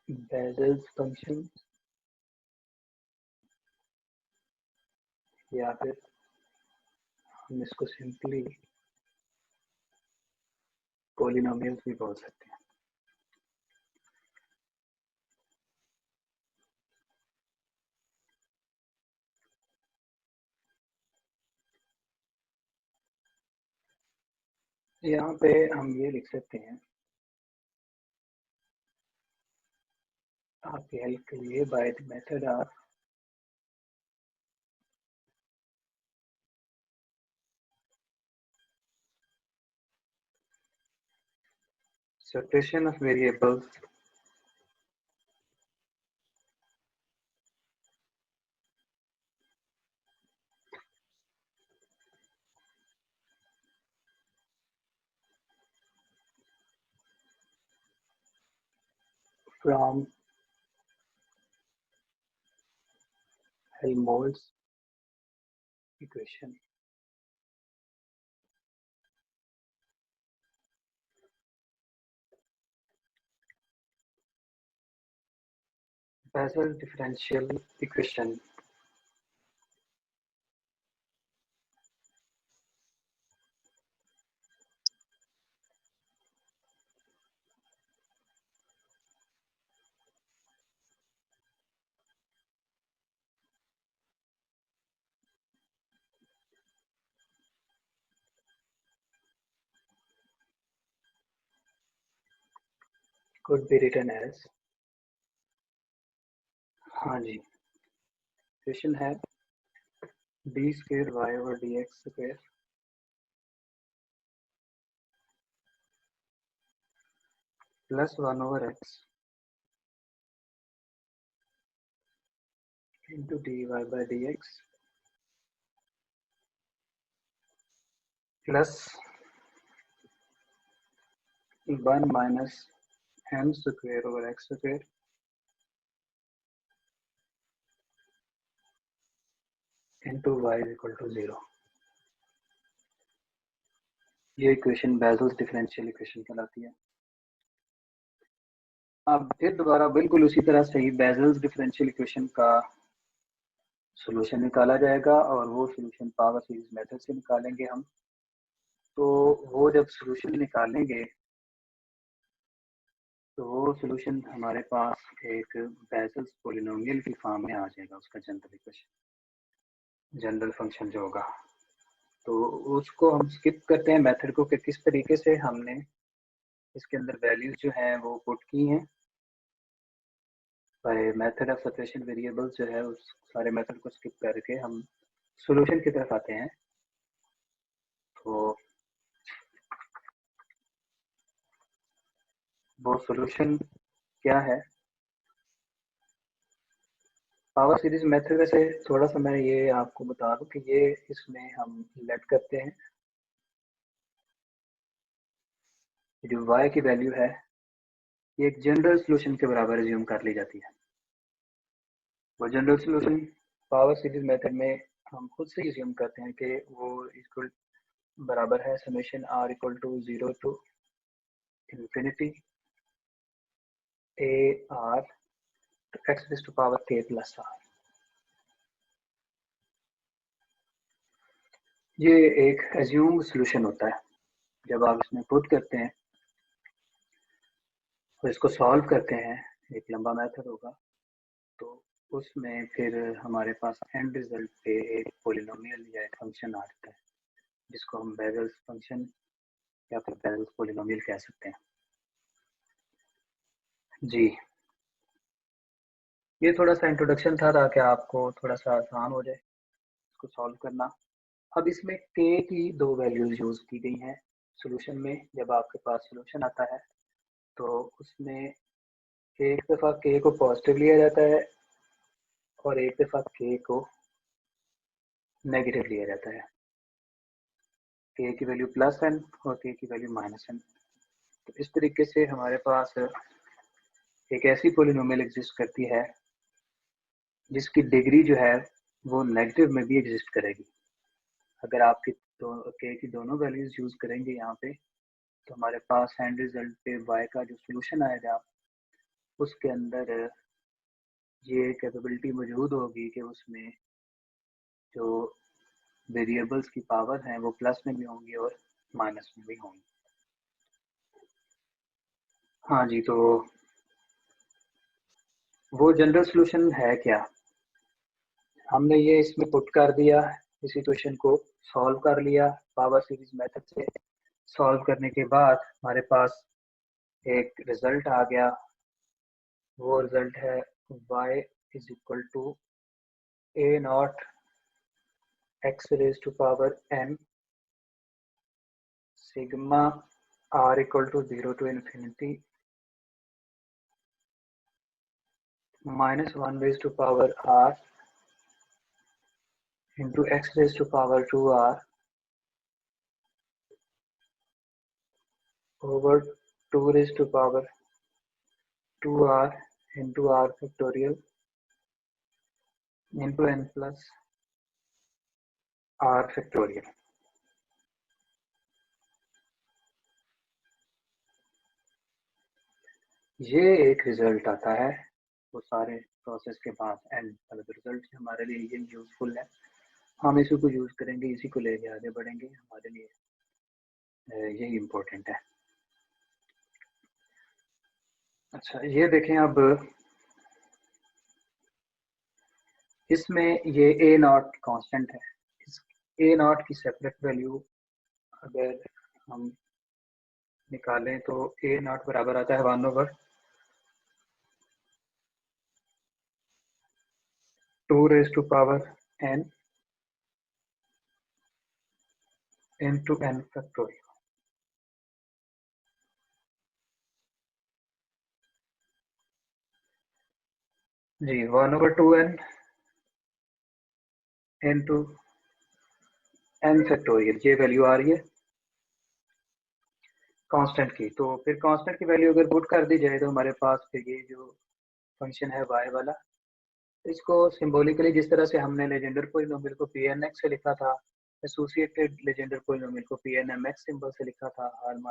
Bezels function या फिर हम इसको सिंपली पॉलिनोमियल्स भी बोल सकते हैं। यहाँ पे हम ये लिख सकते हैं आपकी हेल्प के लिए, by the method of separation of variables from Helmholtz equation. Bessel differential equation could be written as, हाँ जी, इक्वेशन है D square Y over D X square plus 1 over X into D Y by D X plus 1 minus M square over X square into Y equal to 0। ये equation bezels differential equation कहलाती है। अब फिर दोबारा बिल्कुल उसी तरह से ही बेजल्स डिफरेंशियल इक्वेशन का सॉल्यूशन निकाला जाएगा और वो सॉल्यूशन पावर सीरीज मेथड से निकालेंगे हम। तो वो जब सॉल्यूशन निकालेंगे तो वो सॉल्यूशन हमारे पास एक बेजल्स पॉलिनोमियल की फॉर्म में आ जाएगा, उसका जनरल इक्वेशन, जनरल फंक्शन जो होगा। तो उसको हम स्किप करते हैं मेथड को कि किस तरीके से हमने इसके अंदर वैल्यूज जो हैं वो पुट की हैं। By method of separation variables जो है उस सारे मेथड को स्किप करके हम सॉल्यूशन की तरफ आते हैं। तो वो सॉल्यूशन क्या है? पावर सीरीज मेथड से थोड़ा सा मैं ये आपको बता दूं कि ये इसमें हम लेट करते हैं जो y की वैल्यू है ये एक जनरल सॉल्यूशन के बराबर एज्यूम कर ली जाती है। वो general solution power series method में हम खुद से एज्यूम करते हैं कि वो इक्वल बराबर है summation r equal to 0 to infinity a r x raise to power k plus r। ये एक एज्यूम सॉल्यूशन होता है। जब आप इसमें पुट करते हैं और इसको सॉल्व करते हैं, एक लंबा मेथड होगा, तो उसमें फिर हमारे पास एंड रिजल्ट पे एक पॉलिनोमियल या एक फंक्शन आ जाता है जिसको हम बेजल्स फंक्शन या फिर बेजल्स पॉलिनोमियल कह सकते हैं। जी, ये थोड़ा सा इंट्रोडक्शन था ताकि आपको थोड़ा सा आसान हो जाए इसको सॉल्व करना। अब इसमें k की दो वैल्यूज यूज की गई हैं सॉल्यूशन में। जब आपके पास सॉल्यूशन आता है तो उसमें एक दफ़ा k को पॉजिटिव लिया जाता है और एक दफ़ा k को नेगेटिव लिया जाता है। k की वैल्यू प्लस n और k की वैल्यू माइनस n। तो इस तरीके से हमारे पास एक ऐसी पॉलिनोमियल एग्जिस्ट करती है जिसकी डिग्री जो है वो नेगेटिव में भी एग्जिस्ट करेगी। अगर आपकी k की दोनों वैल्यूज यूज करेंगे यहाँ पे तो हमारे पास एंड रिजल्ट पे y का जो सोल्यूशन आएगा उसके अंदर ये कैपेबिलिटी मौजूद होगी कि उसमें जो वेरिएबल्स की पावर हैं वो प्लस में भी होंगी और माइनस में भी होंगी। हाँ जी, तो वो जनरल सॉल्यूशन है क्या? हमने ये इसमें पुट कर दिया, इस इक्वेशन को सॉल्व कर लिया पावर सीरीज मेथड से। सॉल्व करने के बाद हमारे पास एक रिजल्ट आ गया, वो रिजल्ट है y is equal to a naught x raise to power n sigma r equal to 0 to infinity -1 raised to power r into x raised to power 2r over 2 raised to power 2r into r factorial into n plus r factorial। ये एक result आता है वो सारे process के बाद, and मतलब result हमारे लिए ये यूजफुल है, हम इसी को यूज करेंगे, इसी को लेके आगे बढ़ेंगे, हमारे लिए यही इम्पोर्टेंट है। अच्छा, ये देखें अब इसमें ये ए नॉट कांस्टेंट है, इस ए नॉट की सेपरेट वैल्यू अगर हम निकालें तो ए नॉट बराबर आता है 1 over 2 raised to power n into n factorial। Ji, 1/2n into n factorial, ये वैल्यू आ रही है कांस्टेंट की। तो फिर कांस्टेंट की वैल्यू अगर पुट कर दी जाए तो हमारे पास फिर ये जो फंक्शन है y वाला, इसको सिंबॉलिकली जिस तरह से हमने लेजेंडर पॉलिनोमियल को pnx से लिखा था, एसोसिएटेड लेजेंडर पॉलिनोमियल को pnmx सिंबल से लिखा था,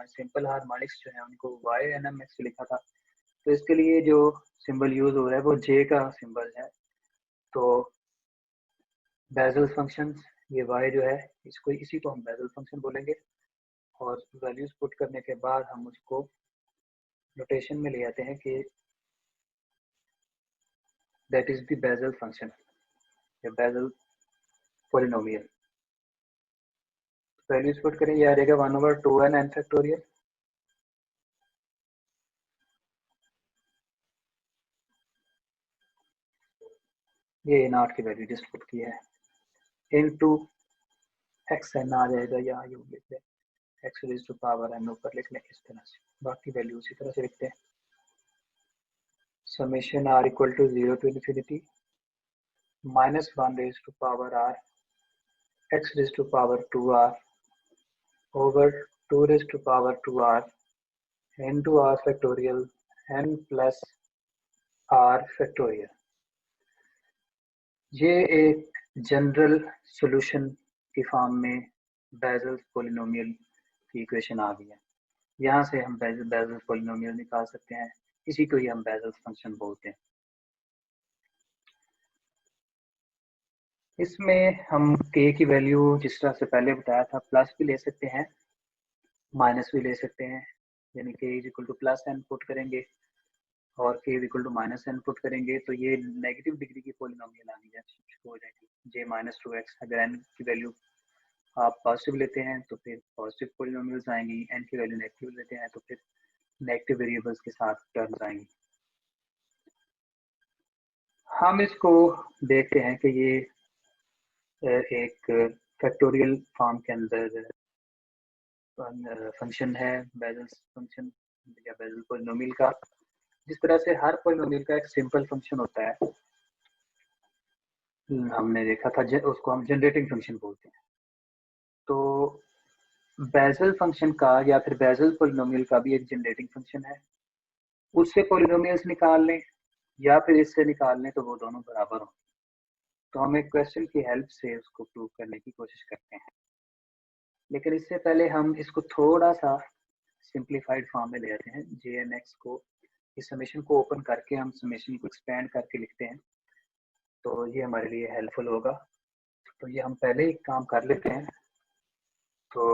सिंपल हार्मोनिक्स जो है उनको ynmx से लिखा था, तो इसके लिए जो सिंबल यूज हो रहा है वो j का सिंबल है। तो बेजल फंक्शन, ये y जो है इसको, इसी को हम बेजल फंक्शन बोलेंगे, और वैल्यूज पुट करने के बाद हम उसको नोटेशन में ले आते हैं कि that is the Bessel function या बेजल पॉलिनोमियल। वैल्यूज पुट करें, ये आ जाएगा 1/2n n फैक्टोरियल, ये नॉट की वैल्यू जस्ट पुट की है, इनटू एक्स एन आ जाएगा, या यू लिख लें X raise to power N ऊपर लिख लें इस तरह से, बाकी वैल्यू उसी तरह से लिखते हैं। Summation r equal to 0 to infinity -1 raise to power r x raise to power 2r over 2 raised to power 2r into r factorial n plus r factorial। ये एक जनरल सॉल्यूशन की फॉर्म में bezel polynomial की equation आ गई है। यहाँ से हम बेजल पॉलिनोमियल निकाल सकते हैं, इसी को ही हम बेजल फंक्शन बोलते हैं। इसमें हम k की वैल्यू जिस तरह से पहले बताया था प्लस भी ले सकते हैं, माइनस भी ले सकते हैं, यानी k is equal to plus n put करेंगे और k equal to minus n put करेंगे तो ये नेगेटिव डिग्री की पॉलिनोमियल आनी हो जाएगी j-2x। अगर n की वैल्यू आप पॉजिटिव लेते हैं तो फिर पॉजिटिव पॉलिनोमियल्स आएंगी, n की वैल्यू नेगेटिव लेते हैं तो फिर नेगेटिव वेरिएबल्स के साथ टर्म्स आएंगी। हम इसको देखते हैं कि ये एक फैक्टोरियल फॉर्म के अंदर फंक्शन है, बेजल फंक्शन या बेजल पॉलिनोमियल का। जिस तरह से हर पॉलिनोमियल का एक सिंपल फंक्शन होता है, हमने देखा था, उसको हम जनरेटिंग फंक्शन बोलते हैं। तो बेजल फंक्शन का या फिर बेजल पॉलिनोमियल का भी एक जनरेटिंग फंक्शन है, उससे पॉलिनोमियल्स निकाल लें या फिर इससे निकाल लें तो वो दोनों बराबर हों। तो हम एक क्वेश्चन की हेल्प से उसको प्रूव करने की कोशिश करते हैं, लेकिन इससे पहले हम इसको थोड़ा सा सिंप्लीफाइड फॉर्म में ले आते हैं। जे एन एक्स को इस समेशन को ओपन करके हम समेशन को एक्सपेंड करके लिखते हैं, तो ये हमारे लिए हेल्पफुल होगा। तो ये हम पहले ही काम कर लेते हैं। तो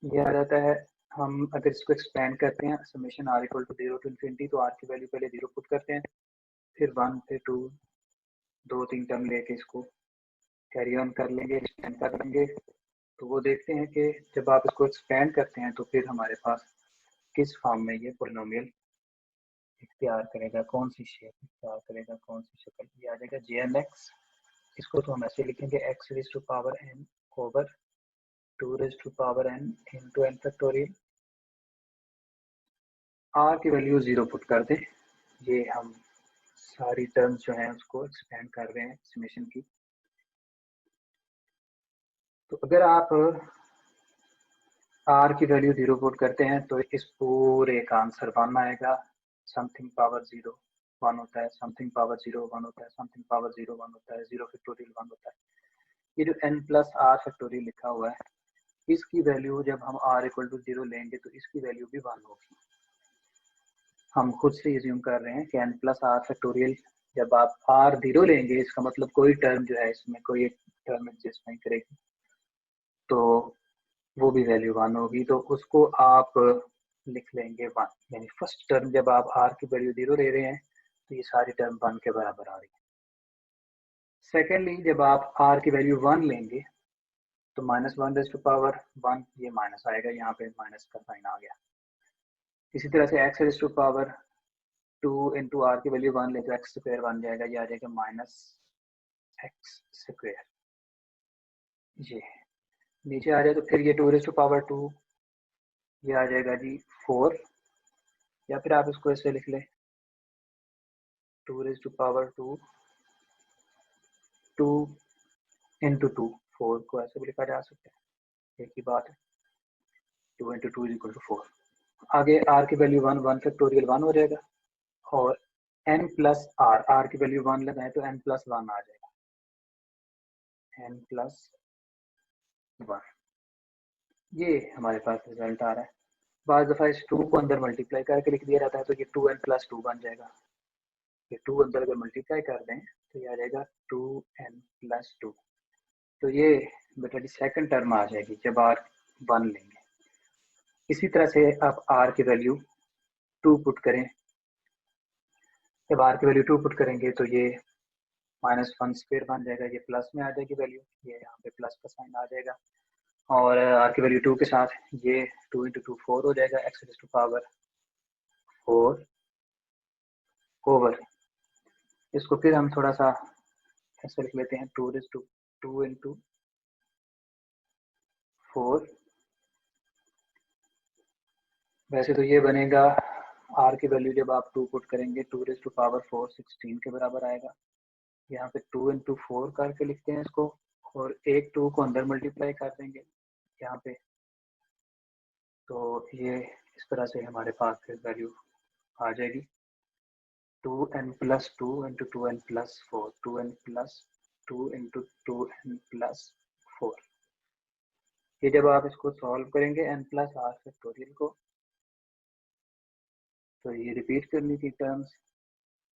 ये आ जाता है, हम अगर इसको एक्सपेंड करते हैं summation r equal to 0 to infinity, तो r की वैल्यू पहले 0 पुट करते हैं, फिर 1 फिर 2, 2-3 टर्म लेके इसको कैरी ऑन कर लेंगे, एक्सपेंड कर लेंगे। तो वो देखते हैं कि जब आप इसको एक्सपेंड करते हैं तो फिर हमारे पास किस फॉर्म में ये पॉलिनोमियल इख्तियार करेगा, कौन सी शेप इख्तियार करेगा, कौन सी शक्ल। ये आ जाएगा jnx। इसको तो हम ऐसे लिखेंगे x raise to power n over 2 raise to power n into n factorial. r की वैल्यू 0 पुट कर दें। ये हम सारी टर्म्स जो हैं उसको एक्सपेंड कर रहे हैं समेशन की। तो अगर आप r की वैल्यू 0 पुट करते हैं तो इस पूरे का आंसर 1 आएगा। समथिंग पावर 0 1 होता है, समथिंग पावर 0 1 होता है, समथिंग पावर 0 1 होता है, 0 फैक्टोरियल 1 होता है। ये जो n प्लस r फैक्टोरियल लिखा हुआ है, इसकी वैल्यू जब हम r इक्वल टू 0 लेंगे तो इसकी वैल्यू भी 1 होगी। हम खुद से एज्यूम कर रहे हैं कि n प्लस r फैक्टोरियल, जब आप r 0 लेंगे इसका मतलब कोई टर्म जो है इसमें कोई एक टर्म एग्जिस्ट नहीं करेगी, तो वो भी वैल्यू 1 होगी। तो उसको आप लिख लेंगे 1, यानी फर्स्ट टर्म जब आप r की वैल्यू 0 ले रहे हैं तो ये सारी टर्म 1 के बराबर आ रही है। सेकेंडली जब आप r की वैल्यू 1 लेंगे तो -1 रेज़ टू पावर 1, ये माइनस आएगा, यहाँ पे माइनस का साइन आ गया। इसी तरह से x raise to power 2 into r की वैल्यू 1 ले तो एक्स स्क्वायर बन जाएगा, ये आ जाएगा माइनस एक्स स्क्वायर। ये नीचे आ जाए तो फिर ये 2 रेज़ टू पावर 2, ये आ जाएगा जी 4, या फिर आप इसको ऐसे लिख लें 2 रेज़ टू पावर 2 2 इंटू 2, 4 को ऐसे भी लिखा जा सकता है, एक ही बात है। 2 इंटू 2 इज इक्वल टू 4। आगे आर की वैल्यू 1 1 फैक्टोरियल 1 हो जाएगा, और n प्लस आर की वैल्यू 1 लगाए तो n प्लस 1 आ जाएगा, n प्लस 1। ये हमारे पास रिजल्ट आ रहा है। बाद दफ़ा इस 2 को अंदर मल्टीप्लाई करके लिख दिया जाता है तो ये 2n प्लस 2 बन जाएगा। ये 2 अंदर अगर मल्टीप्लाई कर दें तो ये आ जाएगा 2n प्लस 2। तो ये बेटा जी सेकंड टर्म आ जाएगी जब r 1 लेंगे। इसी तरह से आप r की वैल्यू 2 पुट करें, जब r की वैल्यू 2 पुट करेंगे तो ये -1 स्क्वायर बन जाएगा, ये प्लस में आ जाएगी वैल्यू, ये यहाँ पे प्लस का साइन आ जाएगा, और r की वैल्यू 2 के साथ ये 2 इंटू 2 4 हो जाएगा, x raise to power 4 over, इसको फिर हम थोड़ा सा ऐसे लिख लेते हैं 2 रेज़ टू 2 इंटू 4। वैसे तो ये बनेगा r की वैल्यू जब आप 2 पुट करेंगे 2 रेज़ टू पावर 4 16 के बराबर आएगा। यहाँ पे 2 इंटू 4 करके लिखते हैं इसको, और एक 2 को अंदर मल्टीप्लाई कर देंगे यहाँ पे, तो ये इस तरह से हमारे पास फिर वैल्यू आ जाएगी 2n plus 2 into 2n plus 4, 2n plus 2 into 2n plus 4। ये जब आप इसको सॉल्व करेंगे n प्लस आर फैक्टोरियल को, तो ये रिपीट करनी थी terms,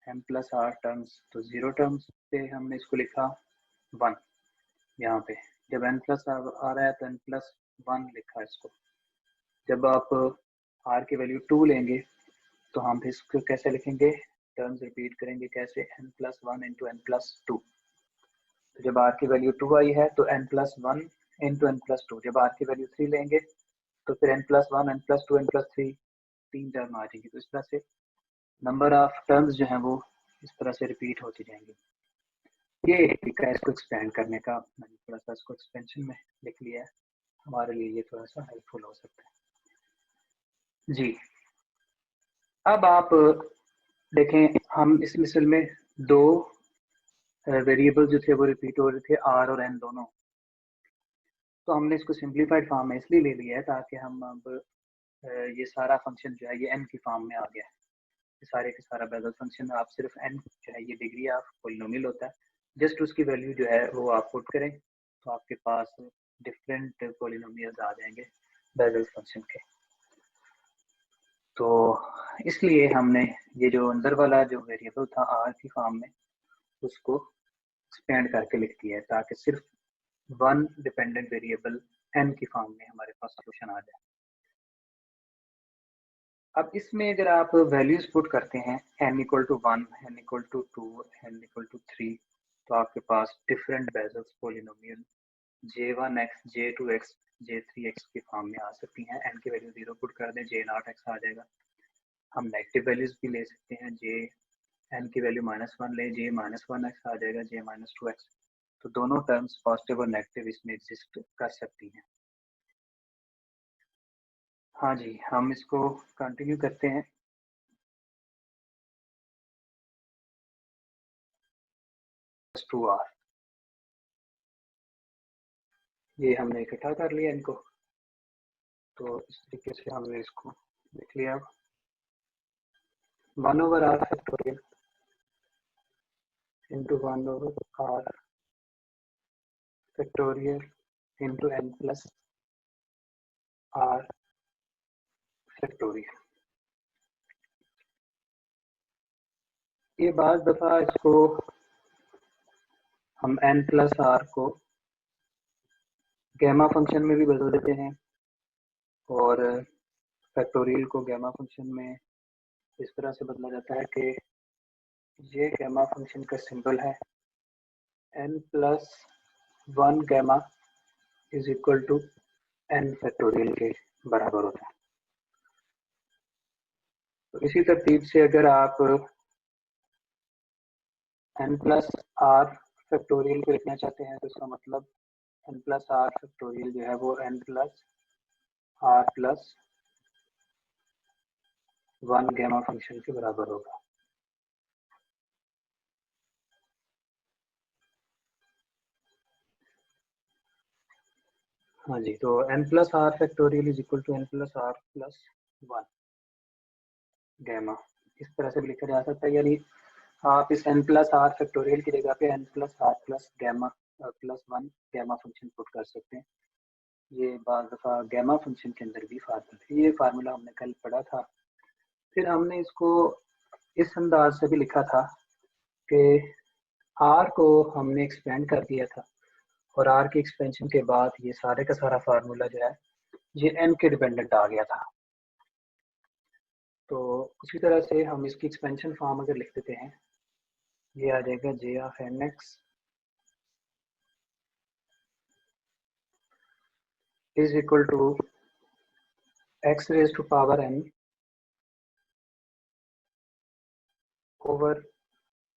n plus r terms, तो 0 टर्म्स पे हमने इसको लिखा 1 यहाँ पे, जब n प्लस आ रहा है तो n प्लस 1 लिखा इसको। जब आप r की वैल्यू 2 लेंगे तो हम इसको कैसे लिखेंगे, टर्म्स रिपीट करेंगे कैसे, n plus 1 into n plus 2। तो जब r की वैल्यू 2 आई है तो n plus 1 into n plus 2, जब r की वैल्यू 3 लेंगे तो फिर n plus 1 n plus 2 n plus 3, 3 term आ जाएंगी। तो इस तरह से नंबर ऑफ टर्म्स जो हैं वो इस तरह से रिपीट होती जाएंगी। ये एक तरीका है इसको एक्सपेंड करने का, मैंने थोड़ा सा इसको एक्सपेंशन में लिख लिया है, हमारे लिए ये थोड़ा सा हेल्पफुल हो सकता है जी। अब आप देखें, हम इस मिसल में दो वेरिएबल जो थे वो रिपीट हो रहे थे, r और n दोनों। तो हमने इसको सिंप्लीफाइड फॉर्म में इसलिए ले लिया है ताकि हम अब ये सारा फंक्शन जो है ये n की फॉर्म में आ गया है, ये सारे के सारा बेसल फंक्शन, आप सिर्फ n जो है ये डिग्री ऑफ पॉलिनोमियल होता है, जस्ट उसकी वैल्यू जो है वो आप पुट करें तो आपके पास डिफरेंट पॉलिनोमियल्स आ जाएंगे बेसल फंक्शन के। तो इसलिए हमने ये जो अंदर वाला जो वेरिएबल था आर की फॉर्म में, उसको एक्सपेंड करके लिख दिया है ताकि सिर्फ वन डिपेंडेंट वेरिएबल एन की फॉर्म में हमारे पास सोल्यूशन आ जाए। अब इसमें अगर आप वैल्यूज पुट करते हैं n equal to 1, n equal to 2, n equal to 3, तो आपके पास different bezels polynomial j1x, j2x, j3x की फॉर्म में आ सकती हैं। n की वैल्यू 0 पुट कर दें, j0x आ जाएगा। हम नेगेटिव वैल्यूज भी ले सकते हैं, j n की वैल्यू -1 ले, j -1x आ जाएगा, j -2x। तो दोनों टर्म्स पॉजिटिव और नेगेटिव इसमें एग्जिस्ट कर सकती हैं। हाँ जी, हम इसको कंटिन्यू करते हैं। टू आर, ये हमने इकट्ठा कर लिया इनको, तो इस तरीके से हमने इसको लिख लिया। 1/r factorial into 1/r factorial into n plus r factorial. ये बार दफा इसको हम n प्लस r को गैमा फंक्शन में भी बदल देते हैं और फैक्टोरियल को गैमा फंक्शन में इस तरह से बदला जाता है कि ये गैमा फंक्शन का सिंबल है, n plus 1 gamma is equal to n factorial के बराबर होता है। तो इसी तरतीब से अगर आप n प्लस r फैक्टोरियल को लिखना चाहते हैं तो इसका मतलब n प्लस r फैक्टोरियल जो है वो n plus r plus 1 gamma function के बराबर होगा। हाँ जी, तो n plus r factorial is equal to n plus r plus 1 gamma, इस तरह से भी लिखा जा सकता है। यानी आप इस n प्लस r फैक्टोरियल की जगह पे n plus r plus gamma plus 1 gamma function put कर सकते हैं। ये बार दफ़ा गैमा फंक्शन के अंदर भी फार्मूला है, ये फार्मूला हमने कल पढ़ा था। फिर हमने इसको इस अंदाज से भी लिखा था कि r को हमने एक्सपेंड कर दिया था और r की एक्सपेंशन के बाद ये सारे का सारा फार्मूला जो है ये n के डिपेंडेंट आ गया था। तो उसी तरह से हम इसकी एक्सपेंशन फॉर्म अगर लिख देते हैं, ये आ जाएगा j of nx is equal to x raise to power n over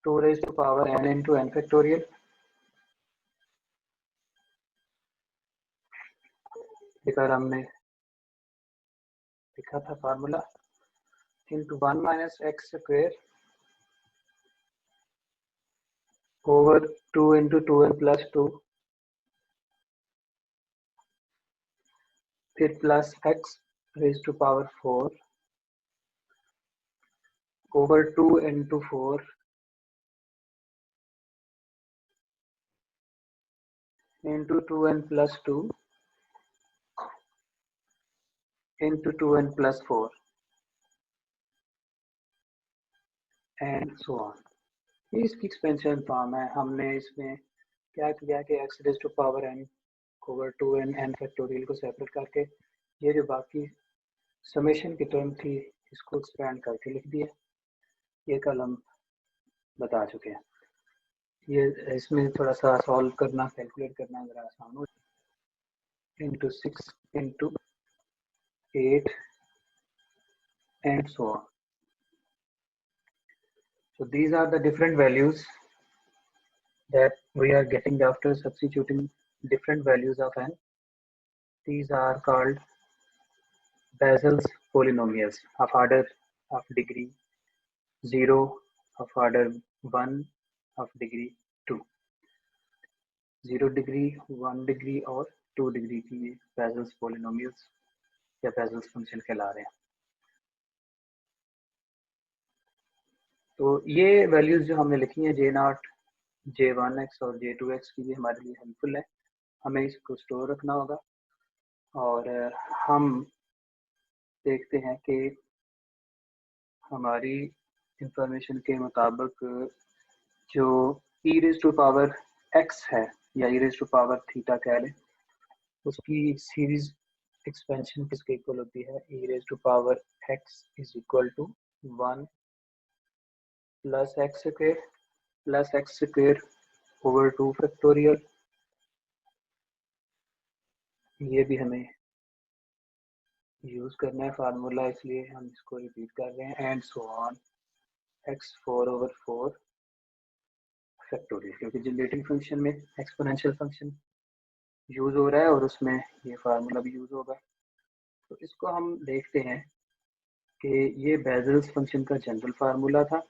2 raise to power n into n factorial. इधर हमने लिखा था formula into 1 minus x square over 2 into 2n plus 2, फिर plus x raise to power 4 over 2 into 4 into 2n plus 2 into 2n plus 4 and so on. ये इसकी expansion form है। हमने इसमें क्या किया कि x raise to power n over 2n n factorial को सेपरेट करके ये जो बाकी समेशन की टर्म थी इसको एक्सपेंड करके लिख दिया। ये कल हम बता चुके हैं। ये इसमें थोड़ा सा सॉल्व करना, कैलकुलेट करना ज़रा आसान हो, into 6 into 8 and so on. So these are the different values that we are getting after substituting different values of n. These are called Basel's polynomials of order of degree 0, of order 1, of degree 2. 0 degree, 1 degree और 2 degree की Basel's polynomials या Basel's function कहला रहे हैं। तो ये values जो हमने लिखी हैं J0, J1x और J2x की, ये हमारे लिए हेल्पफुल है। हमें इसको स्टोर रखना होगा और हम देखते हैं कि हमारी इंफॉर्मेशन के मुताबिक जो e raise to power x है या e raise to power theta कह लें, उसकी सीरीज एक्सपेंशन किसके इक्वल होती है? E raise to power x is equal to 1 plus x square over 2 factorial. ये भी हमें यूज करना है फार्मूला, इसलिए हम इसको रिपीट कर रहे हैं, and so on x 4 over 4 factorial, क्योंकि जनरेटिंग फंक्शन में एक्सपोनेंशियल फंक्शन यूज हो रहा है और उसमें ये फार्मूला भी यूज होगा। तो इसको हम देखते हैं कि ये बेजल्स फंक्शन का जनरल फार्मूला था।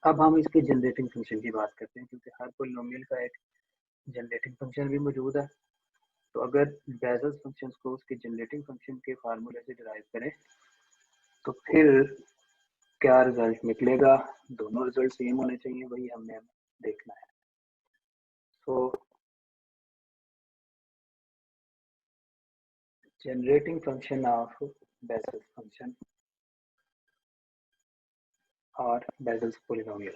अब हम इसके जनरेटिंग फंक्शन की बात करते हैं, क्योंकि हर पॉलिनोमियल का एक जनरेटिंग फंक्शन भी मौजूद है। तो अगर बेजल्स फंक्शन को उसके जनरेटिंग फंक्शन के फार्मूले से डिराइव करें तो फिर क्या रिजल्ट निकलेगा? दोनों रिजल्ट सेम होने चाहिए, वही हमने देखना है। तो generating function of bezels function और बेजल्स पॉलिनोमियल।